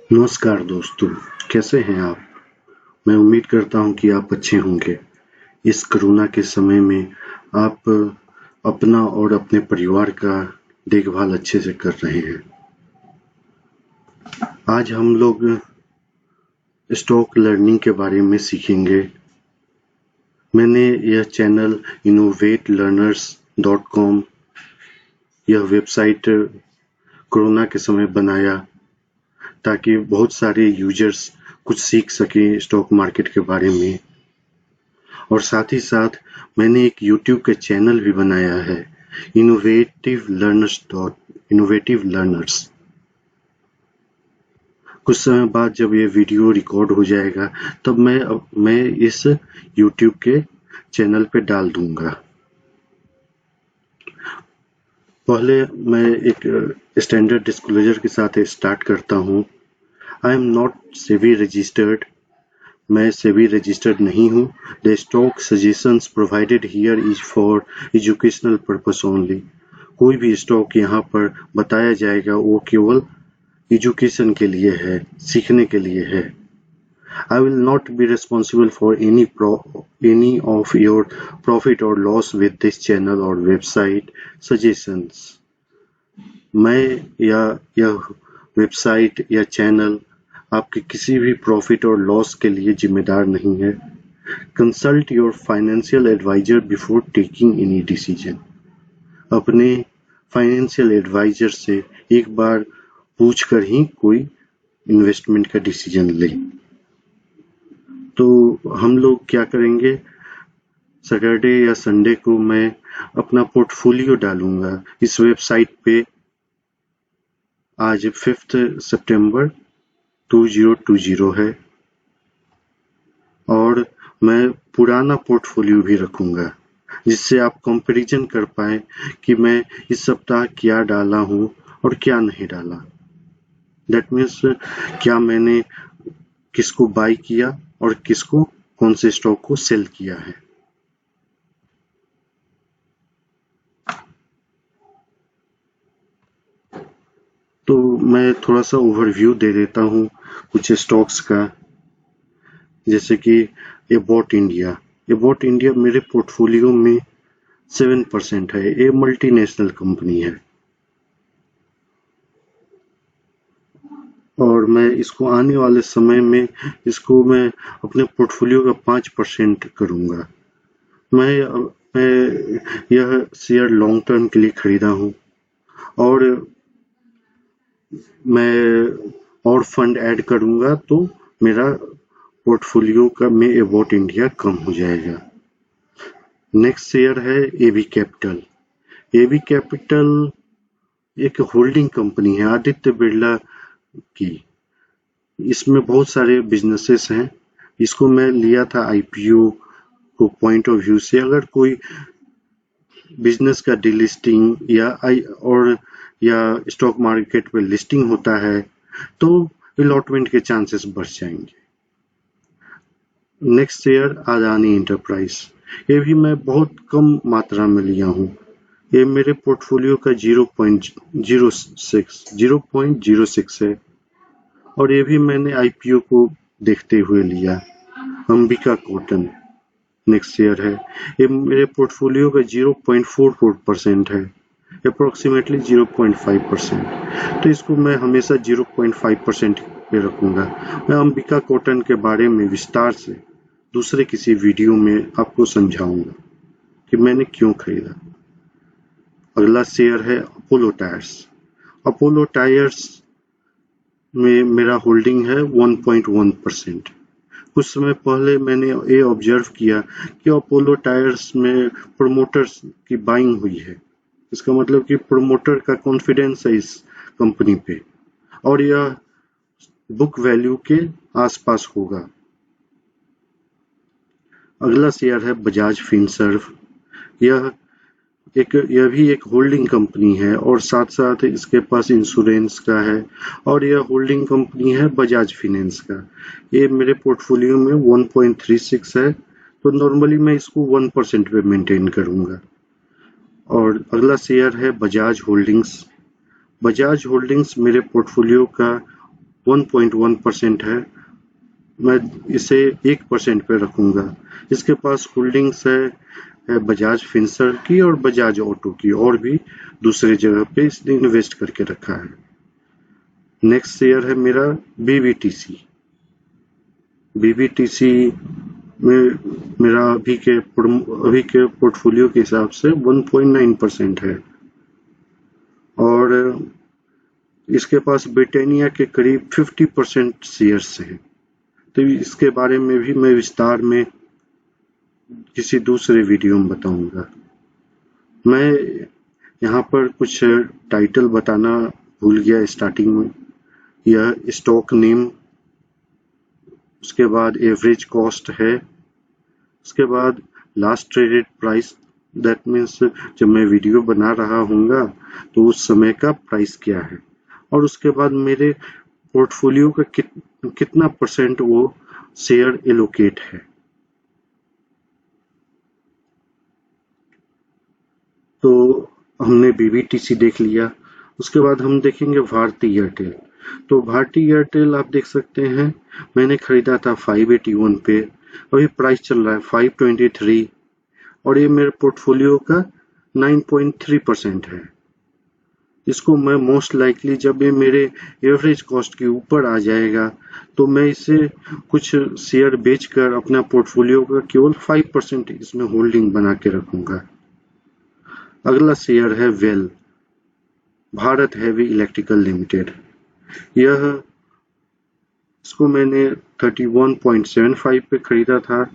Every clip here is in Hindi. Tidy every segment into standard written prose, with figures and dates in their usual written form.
नमस्कार दोस्तों, कैसे हैं आप? मैं उम्मीद करता हूं कि आप अच्छे होंगे। इस कोरोना के समय में आप अपना और अपने परिवार का देखभाल अच्छे से कर रहे हैं। आज हम लोग स्टॉक लर्निंग के बारे में सीखेंगे। मैंने यह चैनल innovatelearners.com यह वेबसाइट कोरोना के समय बनाया ताकि बहुत सारे यूजर्स कुछ सीख सकें स्टॉक मार्केट के बारे में। और साथ ही साथ मैंने एक यूट्यूब का चैनल भी बनाया है, इनोवेटिव लर्नर्स। कुछ समय बाद जब ये वीडियो रिकॉर्ड हो जाएगा तब मैं इस यूट्यूब के चैनल पे डाल दूंगा। पहले मैं एक स्टैंडर्ड डिस्क्लोजर के साथ स्टार्ट करता हूँ। I am not SEBI registered. मैं सेबी रजिस्टर्ड नहीं हूँ। The stock suggestions provided here is for educational purpose only. कोई भी स्टॉक यहाँ पर बताया जाएगा वो केवल एजुकेशन के लिए है, सीखने के लिए है। I will not be responsible for any of your profit or loss with this channel or website suggestions. मैं या यह वेबसाइट या चैनल आपके किसी भी प्रॉफिट और लॉस के लिए जिम्मेदार नहीं है। Consult your financial advisor before taking any decision. अपने फाइनेंशियल एडवाइजर से एक बार पूछकर ही कोई इन्वेस्टमेंट का डिसीजन ले। तो हम लोग क्या करेंगे, सैटरडे या संडे को मैं अपना पोर्टफोलियो डालूंगा इस वेबसाइट पे। आज 5 सितंबर 2020 है और मैं पुराना पोर्टफोलियो भी रखूंगा जिससे आप कंपैरिजन कर पाए कि मैं इस सप्ताह क्या डाला हूं और क्या नहीं डाला। दैट मीन्स क्या मैंने किसको बाय किया और किसको कौन से स्टॉक को सेल किया है। तो मैं थोड़ा सा ओवरव्यू दे देता हूँ कुछ स्टॉक्स का, जैसे कि एबॉट इंडिया मेरे पोर्टफोलियो में 7% है। ये मल्टीनेशनल कंपनी है और मैं इसको आने वाले समय में इसको मैं अपने पोर्टफोलियो का 5% करूंगा। मैं यह शेयर लॉन्ग टर्म के लिए खरीदा हूँ और मैं और फंड ऐड करूंगा तो मेरा पोर्टफोलियो का में एबॉट इंडिया कम हो जाएगा। नेक्स्ट शेयर है एबी कैपिटल एक होल्डिंग कंपनी है आदित्य बिरला की। इसमें बहुत सारे बिजनेसेस हैं। इसको मैं लिया था आईपीओ को पॉइंट ऑफ व्यू से। अगर कोई बिजनेस का डीलिस्टिंग या स्टॉक मार्केट पे लिस्टिंग होता है तो अलॉटमेंट के चांसेस बढ़ जाएंगे। Next share Adani enterprise. ये भी मैं बहुत कम मात्रा में लिया हूँ। ये मेरे पोर्टफोलियो का 0.06 है और ये भी मैंने आईपीओ को देखते हुए लिया। अंबिका कॉटन नेक्स्ट शेयर है। ये मेरे पोर्टफोलियो का 0.44% है, अप्रोक्सीमेटली 0.5%। तो इसको मैं हमेशा 0.5% पे रखूंगा। मैं अंबिका कॉटन के बारे में विस्तार से दूसरे किसी वीडियो में आपको समझाऊंगा कि मैंने क्यों खरीदा। अगला शेयर है अपोलो टायर्स में मेरा होल्डिंग है 1.1%। कुछ समय पहले मैंने ये ऑब्जर्व किया कि अपोलो टायर्स में प्रोमोटर्स की बाइंग हुई है। इसका मतलब कि प्रोमोटर का कॉन्फिडेंस है इस कंपनी पे और यह बुक वैल्यू के आसपास होगा। अगला शेयर है बजाज फिनसर्व। यह भी एक होल्डिंग कंपनी है और साथ साथ इसके पास इंश्योरेंस का है और यह होल्डिंग कंपनी है बजाज फाइनेंस का। ये मेरे पोर्टफोलियो में 1.36 है तो नॉर्मली मैं इसको 1% पे मेंटेन करूंगा। और अगला शेयर है बजाज होल्डिंग्स मेरे पोर्टफोलियो का 1.1% है, मैं इसे 1% पे रखूंगा। इसके पास होल्डिंग्स है बजाज फिंसर्व की और बजाज ऑटो की, और भी दूसरे जगह पे इसने इन्वेस्ट करके रखा है। नेक्स्ट शेयर है मेरा बीबीटीसी। बीबीटीसी में मेरा अभी के पोर्टफोलियो के हिसाब से 1.9% है, और इसके पास ब्रिटानिया के करीब 50% शेयर्स हैं। तो इसके बारे में भी मैं विस्तार में किसी दूसरे वीडियो में बताऊंगा। मैं यहाँ पर कुछ टाइटल बताना भूल गया स्टार्टिंग में। यह स्टॉक नेम, उसके बाद एवरेज कॉस्ट है, उसके बाद last traded price, that means जब मैं वीडियो बना रहा हूँगा तो उस समय का प्राइस क्या है, और उसके बाद मेरे पोर्टफोलियो का कितना परसेंट वो शेयर एलोकेट है। तो हमने बीबीटीसी देख लिया। उसके बाद हम देखेंगे भारती एयरटेल। तो भारती एयरटेल आप देख सकते हैं, मैंने खरीदा था 581 पे, अभी प्राइस चल रहा है 523, और ये मेरे पोर्टफोलियो का 9.3% है। इसको मैं मोस्ट लाइकली जब ये मेरे एवरेज कॉस्ट के ऊपर आ जाएगा तो मैं इसे कुछ शेयर बेचकर अपना पोर्टफोलियो का केवल 5% इसमें होल्डिंग बना के रखूंगा। अगला शेयर है well, Bharat heavy electrical limited. इसको मैंने 31.75 पे खरीदा था,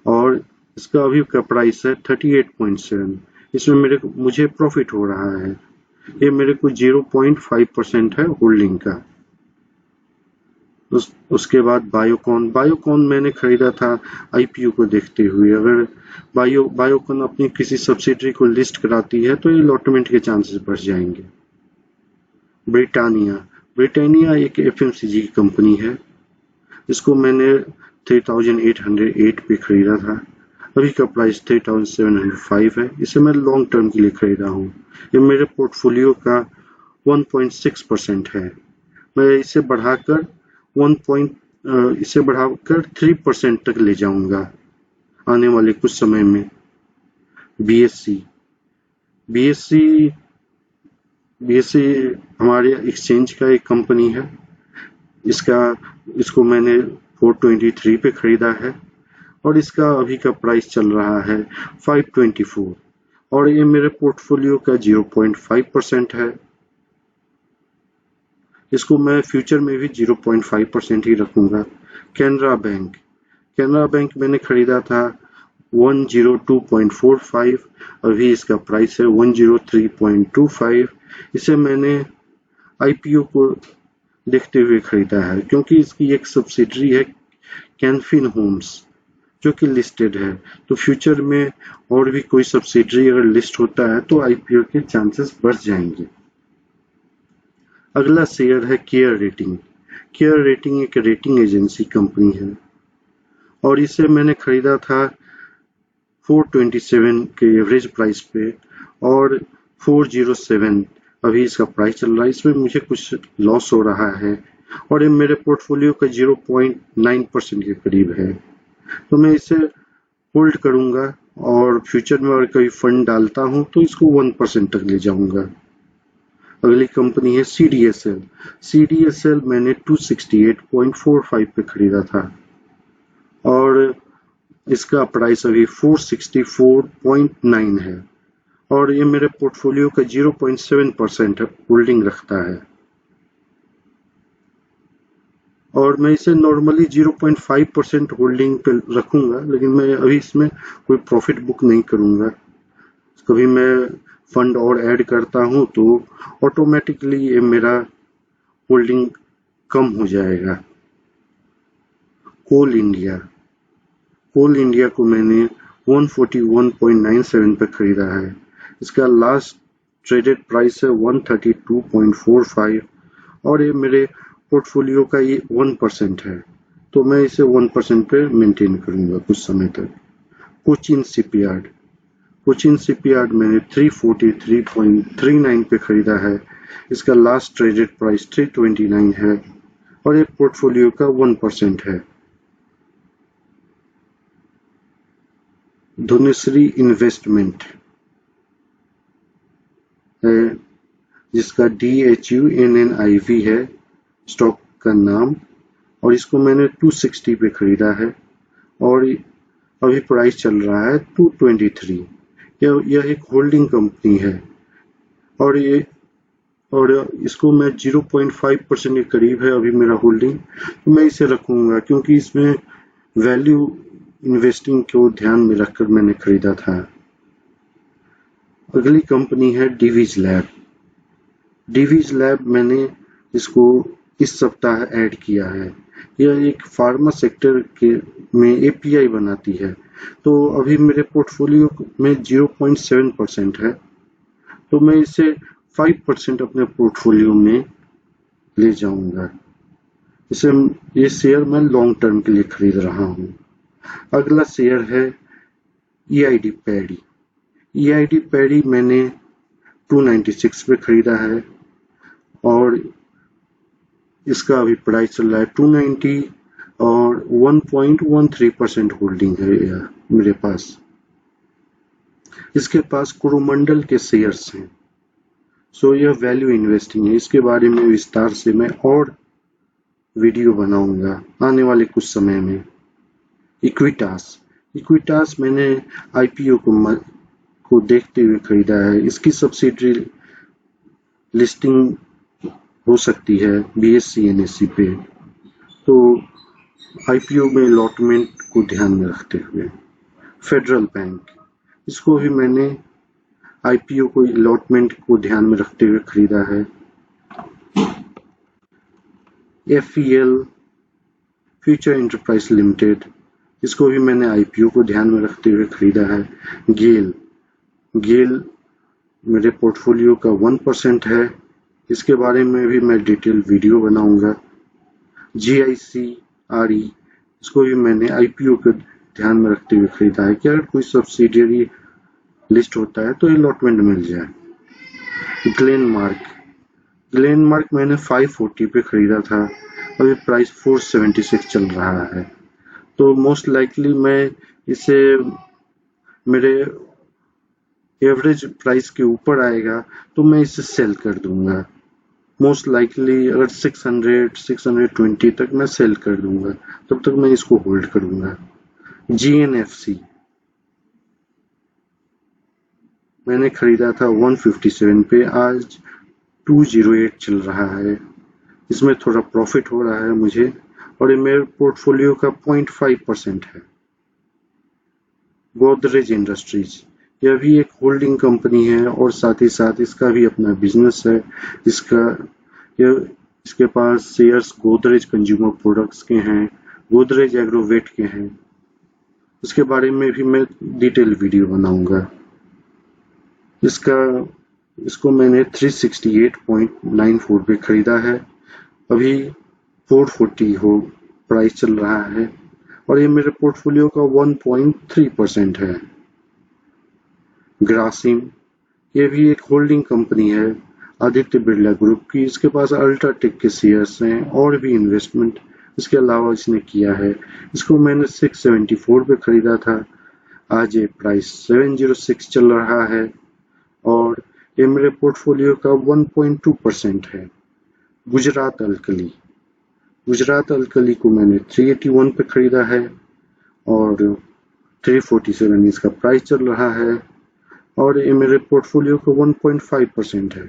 और इसका अभी का प्राइस है 38.7। इसमें मुझे प्रॉफिट हो रहा है। ये मेरे को 0.5% है होल्डिंग का। उसके बाद बायोकॉन मैंने खरीदा था आईपीओ को देखते हुए। अगर बायोकॉन अपनी किसी सब्सिडरी को लिस्ट कराती है तो ये अलॉटमेंट के चांसेस बढ़ जाएंगे। ब्रिटानिया एक एफएमसीजी की कंपनी है। इसको मैंने 3808 पे खरीदा था, अभी का प्राइस 3705 है। इसे मैं लॉन्ग टर्म के लिए खरीदा हूँ। ये मेरे पोर्टफोलियो का 1.6% है। मैं इसे बढ़ाकर 3% तक ले जाऊंगा आने वाले कुछ समय में। बीएससी हमारे एक्सचेंज का एक कंपनी है। इसको मैंने 423 पे खरीदा है, और इसका अभी का प्राइस चल रहा है 524, और ये मेरे पोर्टफोलियो का 0.5% है। इसको मैं फ्यूचर में भी 0.5% ही रखूंगा। कैनरा बैंक मैंने खरीदा था 102.45, अभी इसका प्राइस है 103.25। इसे मैंने आईपीओ को देखते हुए खरीदा है, क्योंकि इसकी एक सब्सिडरी है कैनफिन होम्स जो कि लिस्टेड है। तो फ्यूचर में और भी कोई सब्सिडरी अगर लिस्ट होता है तो आईपीओ के चांसेस बढ़ जाएंगे। अगला शेयर है केयर रेटिंग एक रेटिंग एजेंसी कंपनी है, और इसे मैंने खरीदा था 427 के एवरेज प्राइस पे, और 407 अभी इसका प्राइस चल रहा है। इसमें मुझे कुछ लॉस हो रहा है, और ये मेरे पोर्टफोलियो का 0.9% के करीब है। तो मैं इसे होल्ड करूंगा, और फ्यूचर में अगर कोई फंड डालता हूं तो इसको 1% तक ले जाऊंगा। अगली कंपनी है सीडीएसएल मैंने 268.45 पे खरीदा था, और इसका प्राइस अभी 464.9 है, और ये मेरे पोर्टफोलियो का 0.7% होल्डिंग रखता है। और मैं इसे नॉर्मली 0.5% होल्डिंग पे रखूंगा, लेकिन मैं अभी इसमें कोई प्रॉफिट बुक नहीं करूंगा। कभी मैं फंड और ऐड करता हूं तो ऑटोमेटिकली ये मेरा होल्डिंग कम हो जाएगा। कोल इंडिया को मैंने 141.97 पे खरीदा है। इसका लास्ट ट्रेडेड प्राइस है 132.45, और ये मेरे पोर्टफोलियो का ये 1% है। तो मैं इसे 1% पे मेंटेन करूंगा कुछ समय तक। कोचिन शिपयार्ड मैंने 343.39 पे खरीदा है। इसका लास्ट ट्रेडेड प्राइस 329 है, और ये पोर्टफोलियो का 1% है। धनुश्री इन्वेस्टमेंट है जिसका DHUNNIV है स्टॉक का नाम, और इसको मैंने 260 पे खरीदा है और अभी प्राइस चल रहा है 223। यह एक होल्डिंग कंपनी है और इसको मैं 0.5% के करीब है अभी मेरा होल्डिंग, तो मैं इसे रखूंगा क्योंकि इसमें वैल्यू इन्वेस्टिंग को ध्यान में रखकर मैंने खरीदा था। अगली कंपनी है डिवीज लैब। डिवीज लैब मैंने इसको इस सप्ताह ऐड किया है। यह एक फार्मा सेक्टर के में API बनाती है, तो अभी मेरे पोर्टफोलियो में 0.7% है, तो मैं इसे 5% अपने पोर्टफोलियो में ले जाऊंगा। ये शेयर मैं लॉन्ग टर्म के लिए खरीद रहा हूँ। अगला शेयर है EID पैडी। EID पैडी मैंने 296 पे खरीदा है और इसका अभी प्राइस चल रहा है 290 और 1.13% होल्डिंग है यह मेरे पास। इसके पास कोरोमंडल के शेयर्स हैं, सो यह वैल्यू इन्वेस्टिंग है। इसके बारे में विस्तार से मैं और वीडियो बनाऊंगा आने वाले कुछ समय में। इक्विटास मैंने IPO को देखते हुए खरीदा है। इसकी सब्सिडरी लिस्टिंग हो सकती है BSE NSE पे, तो IPO में अलॉटमेंट को ध्यान में रखते हुए। फेडरल बैंक, इसको भी मैंने IPO को अलॉटमेंट को ध्यान में रखते हुए खरीदा है। FEL फ्यूचर एंटरप्राइज लिमिटेड, इसको भी मैंने IPO को ध्यान में रखते हुए खरीदा है। गेल मेरे पोर्टफोलियो का 1% है, इसके बारे में भी मैं डिटेल वीडियो बनाऊंगा। GICRE, इसको भी मैंने IPO को ध्यान में रखते हुए खरीदा है कि अगर कोई सब्सिडियरी लिस्ट होता है तो अलॉटमेंट मिल जाए। ग्लेनमार्क मैंने 540 पे खरीदा था, अभी प्राइस 476 चल रहा है, तो मोस्ट लाइकली मैं इसे मेरे एवरेज प्राइस के ऊपर आएगा तो मैं इसे सेल कर दूंगा। मोस्ट लाइकली अगर 600-620 तक मैं सेल कर दूंगा, तब तक मैं इसको होल्ड करूंगा। GNFC मैंने खरीदा था 157 पे, आज 208 चल रहा है। इसमें थोड़ा प्रॉफिट हो रहा है मुझे और ये मेरे पोर्टफोलियो का 0.5% है। गोदरेज इंडस्ट्रीज, यह भी एक होल्डिंग कंपनी है और साथ ही साथ इसका भी अपना बिजनेस है। इसके पास शेयर्स गोदरेज कंज्यूमर प्रोडक्ट्स के हैं, गोदरेज एग्रोवेट के हैं। इसके बारे में भी मैं डिटेल वीडियो बनाऊंगा। इसको मैंने 368.94 पे खरीदा है, अभी 440 हो प्राइस चल रहा है और ये मेरे पोर्टफोलियो का 1.3% है। ग्रासिम, ये भी एक होल्डिंग कंपनी है आदित्य बिरला ग्रुप की। इसके पास अल्ट्राटेक के शेयर्स हैं और भी इन्वेस्टमेंट इसके अलावा इसने किया है। इसको मैंने 674 पे खरीदा था, आज ये प्राइस 706 चल रहा है और ये मेरे पोर्टफोलियो का 1.2% है। गुजरात अल्कली को मैंने 381 पे खरीदा है और 347 इसका प्राइस चल रहा है और ये मेरे पोर्टफोलियो का 1.5% है,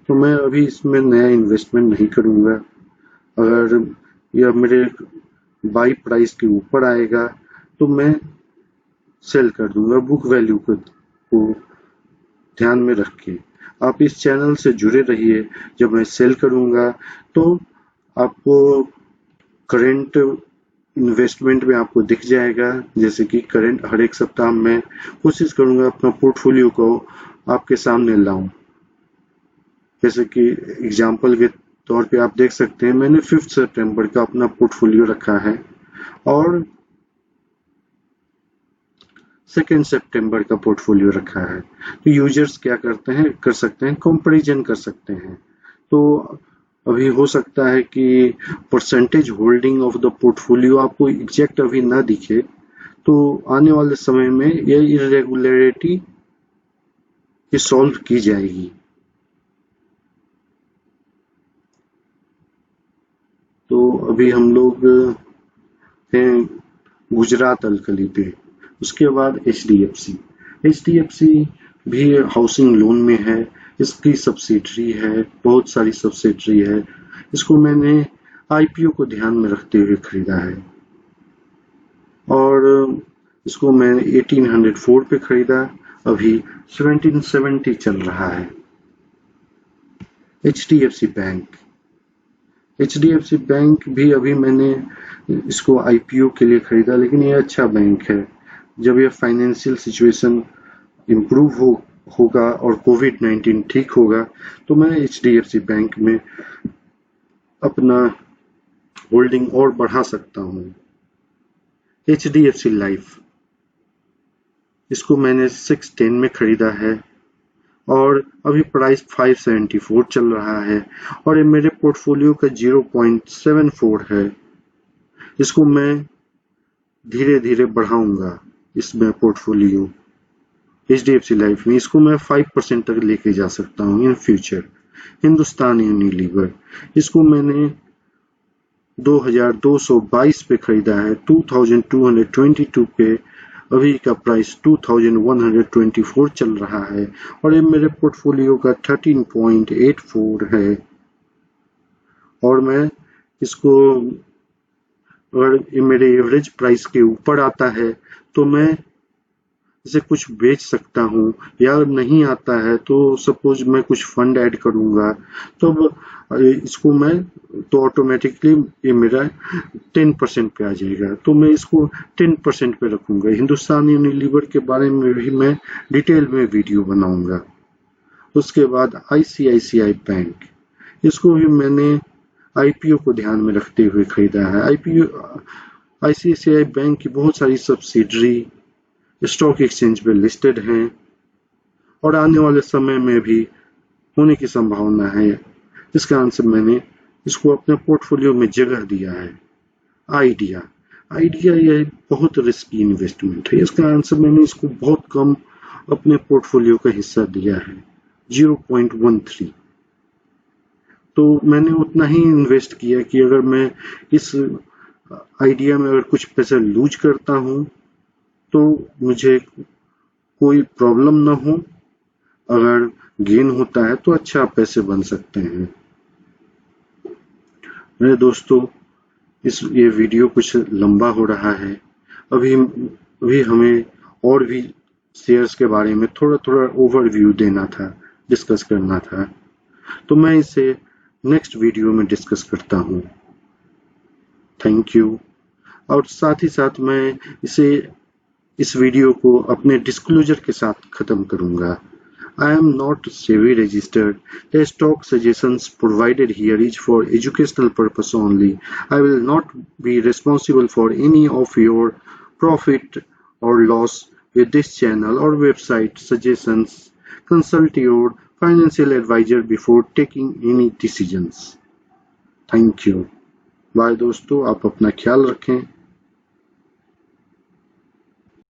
तो मैं अभी इसमें नया इन्वेस्टमेंट नहीं करूंगा। अगर यह मेरे बाई प्राइस के ऊपर आएगा तो मैं सेल कर दूंगा बुक वैल्यू को ध्यान में रख के। आप इस चैनल से जुड़े रहिए, जब मैं सेल करूंगा तो आपको करंट इन्वेस्टमेंट में आपको दिख जाएगा। जैसे कि करंट हर एक सप्ताह में कोशिश करूंगा अपना पोर्टफोलियो को आपके सामने लाऊं। जैसे कि एग्जांपल के तौर पे आप देख सकते हैं मैंने 5 सितंबर का अपना पोर्टफोलियो रखा है और 2 सितंबर का पोर्टफोलियो रखा है। तो यूजर्स क्या कर सकते हैं, कंपैरिजन कर सकते हैं। तो अभी हो सकता है कि percentage holding of the portfolio आपको एग्जैक्ट अभी ना दिखे, तो आने वाले समय में ये इरेगुलरिटी ये सॉल्व की जाएगी। तो अभी हम लोग हैं गुजरात अल्कली पे। उसके बाद एचडीएफसी। एचडीएफसी भी हाउसिंग लोन में है। इसकी सब्सिडरी है, बहुत सारी सब्सिडरी है। इसको मैंने आईपीओ को ध्यान में रखते हुए खरीदा है और इसको मैं 1804 पे खरीदा। अभी 1770 चल रहा है। HDFC bank. एचडीएफसी बैंक भी अभी मैंने इसको आईपीओ के लिए खरीदा, लेकिन ये अच्छा बैंक है। जब ये फाइनेंशियल सिचुएशन इम्प्रूव होगा और कोविड-19 ठीक होगा, तो मैं एचडीएफसी बैंक में अपना होल्डिंग और बढ़ा सकता हूँ। एचडीएफसी लाइफ, इसको मैंने 610 में खरीदा है और अभी प्राइस 574 चल रहा है और ये मेरे पोर्टफोलियो का 0.74 है। इसको मैं धीरे धीरे बढ़ाऊंगा। इसमें पोर्टफोलियो एचडीएफसी लाइफ में इसको मैं 5% तक लेके जा सकता हूँ इन फ्यूचर। हिंदुस्तान यूनिलीवर, इसको मैंने 2222 पे खरीदा है, 2222 पे। अभी का प्राइस 2124 चल रहा है और ये मेरे पोर्टफोलियो का 13.84 है। और मैं इसको, अगर ये मेरे एवरेज प्राइस के ऊपर आता है तो मैं इसे कुछ बेच सकता हूँ, या नहीं आता है तो सपोज मैं कुछ फंड ऐड करूंगा तो इसको मैं तो ऑटोमेटिकली ये मेरा 10% पे आ जाएगा, तो मैं इसको 10% पे रखूंगा। हिंदुस्तान यूनिलीवर के बारे में भी मैं डिटेल में वीडियो बनाऊंगा। उसके बाद आईसीआईसीआई बैंक, इसको भी मैंने आईपीओ को ध्यान में रखते हुए खरीदा है। आईसीआईसीआई बैंक की बहुत सारी सब्सिडरी स्टॉक एक्सचेंज पे लिस्टेड हैं और आने वाले समय में भी होने की संभावना है। इस कारण से मैंने इसको अपने पोर्टफोलियो में जगह दिया है। आइडिया, आइडिया यह बहुत रिस्की इन्वेस्टमेंट है, इस कारण से मैंने इसको बहुत कम अपने पोर्टफोलियो का हिस्सा दिया है, 0.13। तो मैंने उतना ही इन्वेस्ट किया कि अगर मैं इस आइडिया में अगर कुछ पैसा लूज करता हूँ तो मुझे कोई प्रॉब्लम ना हो, अगर गेन होता है तो अच्छा पैसे बन सकते हैं। मेरे दोस्तों, ये वीडियो कुछ लंबा हो रहा है। अभी हमें और भी शेयर्स के बारे में थोड़ा थोड़ा ओवरव्यू देना था, डिस्कस करना था, तो मैं इसे नेक्स्ट वीडियो में डिस्कस करता हूँ। Thank you. और साथ ही साथ मैं इस वीडियो को अपने डिस्क्लोजर के साथ खत्म करूंगा। I am not SEBI registered. The stock suggestions provided here is for educational purpose only. I will not be responsible for any of your profit or loss with this channel or website suggestions. Consult your financial advisor before taking any decisions. Thank you. Bye दोस्तों, आप अपना ख्याल रखें।